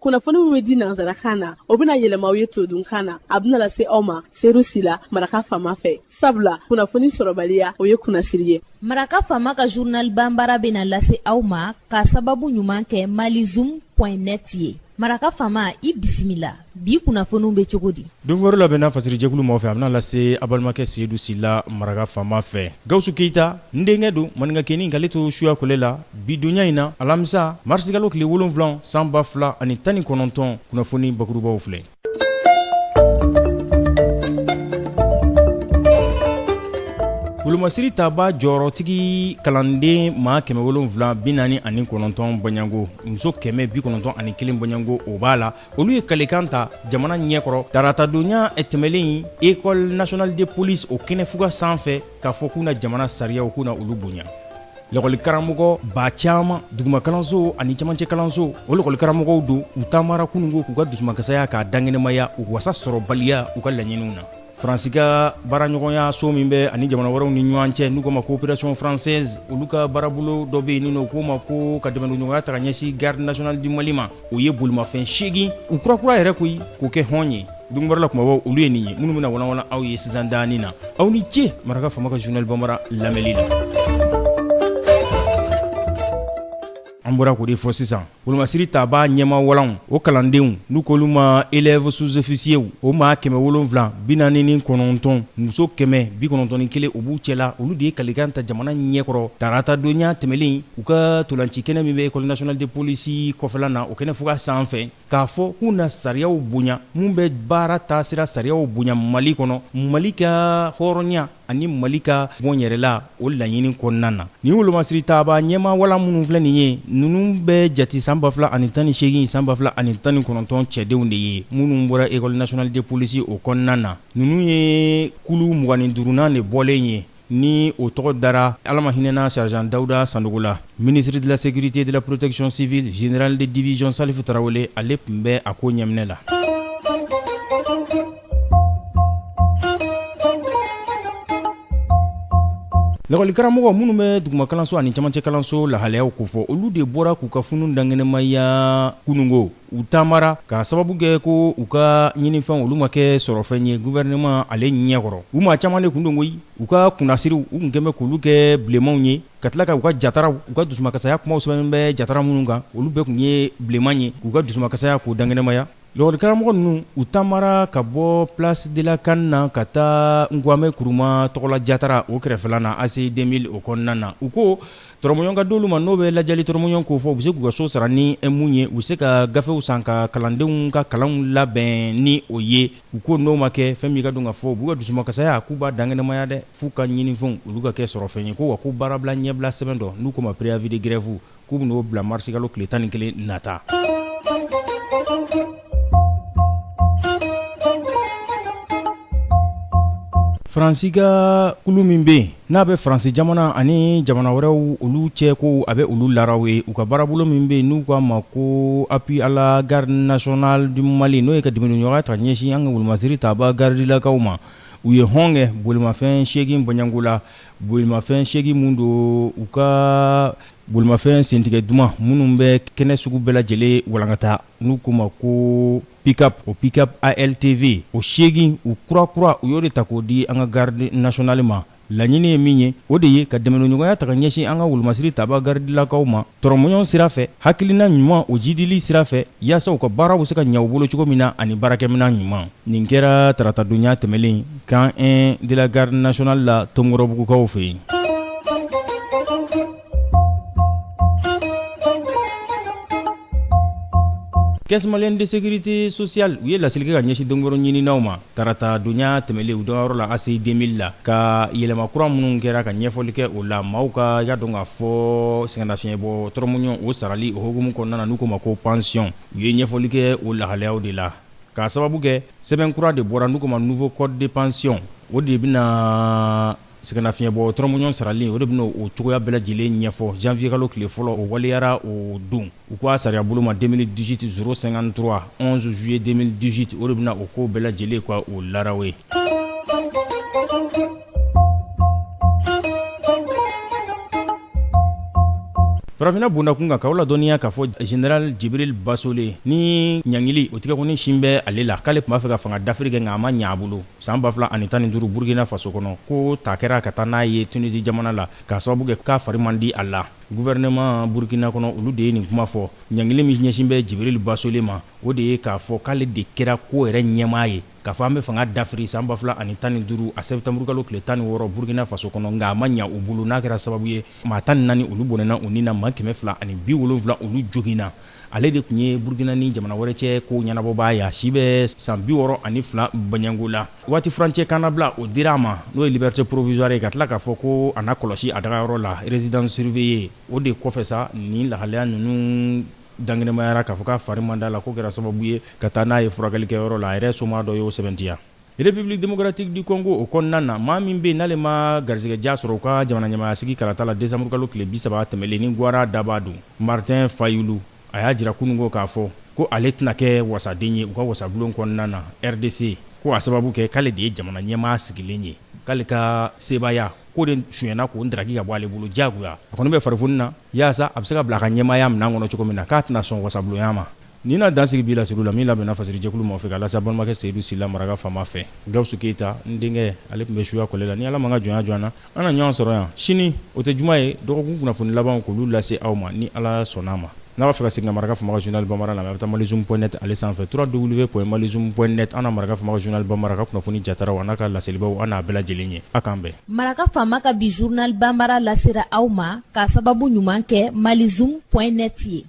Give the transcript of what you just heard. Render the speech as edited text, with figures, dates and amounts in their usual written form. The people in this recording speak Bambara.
kunnafoni min bɛ di nanzarakan na o bɛna yɛlɛma aw ye todunkan na a bɛna lase aw ma seeru sila maraka faama fɛ sabula kunnafoni sɔrɔbaliya o ye kunnasiri ye. Maraka faama ka journal banbara bɛna lase aw ma ka sababu ɲuman kɛ malizoom.net ye. Maraka faama i bisimila bi kunnafoniw bɛ cogo di. Don wɛrɛ la bɛna fasirijɛkulu ma fɛ a bɛna lase a balimakɛ Seyidu Sila maraka faama fɛ. Gawusu Keyita n denkɛ don maninkakɛnin k'ale to suya kole la bi donya in na alamisa marisi kalo tile 7 san 2019 kunnafoni bakurubaw filɛ. Wolomasiri taba jɔyɔrɔtigi kalanden maa 749 Banyango muso 191 Banyango o b'a la olu ye kalekan ta jamana ɲɛkɔrɔ taratadonya tɛmɛlen École nationale de police o kɛnɛfuga sanfɛ k'a fɔ k'u na jamana sariyaw k'u na olu bonya. Lakɔli karamɔgɔ ba caman duguma kalanso ani camancɛ kalanso o lakɔli karamɔgɔw don u taamara kunungo k'u ka dusumakasaya k'a daŋɛnɛmaya u wasa sɔrɔ baliya u ka laɲiniw na. Faransi ka baaraɲɔgɔnya so min bɛ ani jamana wɛrɛw ni ɲɔgɔn cɛ n'u ko ma coopération française olu ka baarabolo dɔ bɛ yen n'o ko ma ko ka dɛmɛɲɔgɔnya ta ka ɲɛsin garde nationale du Mali ma o ye bolimafɛn 8 u kurakura yɛrɛ koyi k'o kɛ hɔn ye. Don wɛrɛ la kumabɔ olu ye nin ye minnu bɛna walawala aw ye sisan daani na aw ni ce maraka faama ka journal banbara lamɛnli la. An bɔra k'o de fɔ sisan wolomasiri taba ɲɛma walanw o kalandenw n'u k'olu ma élèves sous-officiers o maa 749 muso 191 u b'u cɛla olu de ye kalikan ta jamana ɲɛkɔrɔ tarata donya tɛmɛlen u ka tolanci kɛnɛ min bɛ École nationale de police kɔfɛla na o kɛnɛ fuga sanfɛ k'a fɔ k'u na sariyaw bonya mun bɛ baara taasira sariyaw bonya Mali kɔnɔ Mali ka hɔrɔnya ani Mali ka bɔn yɛrɛla o laɲini kɔnɔna na. Ni wolomasiri taba ɲɛma walan minnu filɛ nin ye ninnu bɛ jati san 2018 san 2019 cɛdenw de ye minnu bɔra École nationale de police o kɔnɔna na. Ninnu ye kulu 25nan de bɔlen ye ni o tɔgɔ dara Alama hinɛna sergent Dawuda Sandogo la. Ministre de la sécurité et de la protection civile général de division Salif Tarawele ale tun bɛ a ko ɲɛminɛ la. Lakɔli karamɔgɔ minnu bɛ duguma kalanso ani camancɛ kalanso lahalayaw ko fɔ olu de bɔra k'u ka funu daŋɛnɛmaya kunungo u taamara ka sababu kɛ ko u ka ɲinifɛnw olu ma kɛ sɔrɔfɛn ye gouvernement ale ɲɛkɔrɔ u maa caman de kun don koyi u ka kunnasiriw u kun kɛn bɛ k'olu kɛ bilenmanw ye ka tila ka u ka jataraw u ka dusumakasaya kumaw sɛbɛnnen bɛ jatara minnu kan olu bɛɛ kun ye bilenman ye k'u ka dusumakasaya k'u daŋɛnɛmaya. Lakɔli karamɔgɔ ninnu u taamara ka bɔ place de la Canne na ka taa Nkwame Kuruma tɔgɔla jatara o kɛrɛfɛla na AC 2000 o kɔnɔna na u ko tɔrɔmɔɲɔn ka d'olu ma n'o bɛ lajɛli tɔrɔmɔɲɔn k'o fɔ u bɛ se k'u ka so sara ni mun ye u bɛ se ka gafew san ka kalandenw ka kalanw labɛn ni o ye u ko n'o ma kɛ fɛn min ka don ka fɔ u b'u ka dusumakasaya k'u b'a daŋɛnɛmaya dɛ f'u ka ɲinifɛnw olu ka kɛ sɔrɔfɛn ye ko wa ko baarabila ɲɛbila sɛbɛn dɔ n'u ko ma préavis de grève k'u bɛn'o bila marisi kalo tile 11 nata. Faransi ka kulu min bɛ yen n'a bɛ Faransi jamana ani jamana wɛrɛw olu cɛ ko a bɛ olu laraw ye u ka baarabolo min bɛ yen n'u k'a ma ko appui à la garde nationale du Mali n'o ye ka dɛmɛɲɔgɔnya ta ɲɛsin an ka wolomasiri taba garidilakaw ma u ye hɔn kɛ bolimafɛn 8 Banyango la bolimafɛn 8 mun don u ka bolimafɛn sentigɛ duman minnu bɛ kɛnɛ sugu bɛɛ lajɛlen walankata n'u ko ma ko pick-up o pick-up ALTV o 8 u kura u y'o de ta k'o di an ka garde nationale ma laɲini ye min ye o de ye ka dɛmɛɲɔgɔnya ta ka ɲɛsin an ka wolomasiri taba garidilakaw ma tɔrɔmɔɲɔn sira fɛ hakilina ɲuman o jidili sira fɛ yaasa u ka baara bɛ se ka ɲɛ u bolo cogo min na ani baarakɛminɛn ɲuman nin kɛra taratadonya tɛmɛlen camp 1 de la garde nationale la Tomɔrɔbugukaw fɛ yen. Caisse malienne de sécurité sociale u ye laseli kɛ ka ɲɛsin dɔngɔrɔ ɲininaw ma tarata donya tɛmɛlen u dɔnyɔrɔ la AC 2000 la ka yɛlɛma kura minnu kɛra ka ɲɛfɔli kɛ o la maaw ka y'a dɔn k'a fɔ sɛgɛnnafiɲɛbɔ tɔrɔmɔɲɔn o sarali o hokumu kɔnɔna na n'u ko ma ko pension u ye ɲɛfɔli kɛ o lahalayaw de la k'a sababu kɛ sɛbɛn kura de bɔra n'u ko ma nouveau code de pension o de bɛna sɛgɛnnafiɲɛbɔ tɔrɔmɔɲɔn sarali o de bɛna o cogoya bɛɛ lajɛlen ɲɛfɔ janvier kalo tile fɔlɔ o waliyara o don u ko a sariya bolo ma 2018 053 11 juillet 2018 o de bɛna o ko bɛɛ lajɛlen ka o laraw ye. farafina bondakun kan k'aw ladɔnniya k'a fɔ general jibril basole ni ɲangili o tigɛkɔni sin bɛ ale la k'ale tun b'a fɛ ka fanga dafiri kɛ nka a ma ɲɛ a bolo san 2015 burkina faso kɔnɔ ko ta kɛra ka taa n'a ye tunisi jamana la k'a sababu kɛ k'a fari man di a la gouvernement burkina kɔnɔ olu de ye nin kuma fɔ ɲangili min ɲɛsin bɛ jibril basole ma o de ye k'a fɔ k'ale de kɛra ko yɛrɛ ɲɛmaa ye k'a fɔ an bɛ fanga dafiri san 2015 a septembre kalo tile 16 burkina faso kɔnɔ nka a ma ɲɛ u bolo n'a kɛra sababu ye maa 14 olu bɔnɛna u ni na maa 270 olu joginna ale de tun ye burkina ni jamana wɛrɛ cɛ ko ɲɛnabɔbaa ye a si bɛ san 62 baɲango la waati furancɛ kannabila o dira a ma n'o ye liberté provisoire ye ka tila k'a fɔ ko a na kɔlɔsi a dagayɔrɔ la résidence surveillée o de kɔfɛ sa ni lahalaya ninnu dangɛnɛmayara k'a fɔ k'a fari man da la ko kɛra sababu ye ka taa n'a ye furakɛlikɛyɔrɔ la a yɛrɛ soma dɔ y'o sɛbɛntiya république démocratique du congo o kɔnɔna na maa min bɛ n'ale ma garijɛgɛja sɔrɔ u ka jamana ɲamayasigi kalata la décembre kalo tile 30 tɛmɛlen ni gwara daba don martin fayulu a y'a jira kunungo k'a fɔ ko ale tɛna kɛ wasaden ye u ka wasabulon kɔnɔna na RDC ko a sababu kɛ k'ale de ye jamana ɲɛmaa sigilen ye k'ale ka sebaya ko de sonyɛna k'o ndaraki ka bɔ ale bolo jagoya a kɔni bɛ farifoni na yaasa a bɛ se ka bila a ka ɲɛmaaya minɛn kɔnɔ cogo min na k'a tɛna sɔn wasabulonya ma ni na dansigi b'i la siriw la min labɛnna fasirijɛkulu ma fɛ ka lase balimakɛ seyidu sila maraka fama fɛ gawusu keyita n denkɛ ale tun bɛ suya kɔlɛ la ni ala ma ka jɔnya jɔ an na an na ɲɔgɔn sɔrɔ yan sini o tɛ juma ye dɔgɔkun kunnafoni labanw k'olu lase aw ma ni ala sɔnna a ma n'a b'a fɛ ka segin ka maraka fama ka journal bamara la a bɛ taa malizoom.net ale sanfɛ www.malizoom.net an na maraka fama ka journal bamara ka kunnafoni jataraw a n'a ka laselibaw an n'a bɛɛ lajɛlen ye a k'an bɛn maraka fama ka bi journal bambara lasera aw ma k'a sababu ɲuman kɛ malizoom.net ye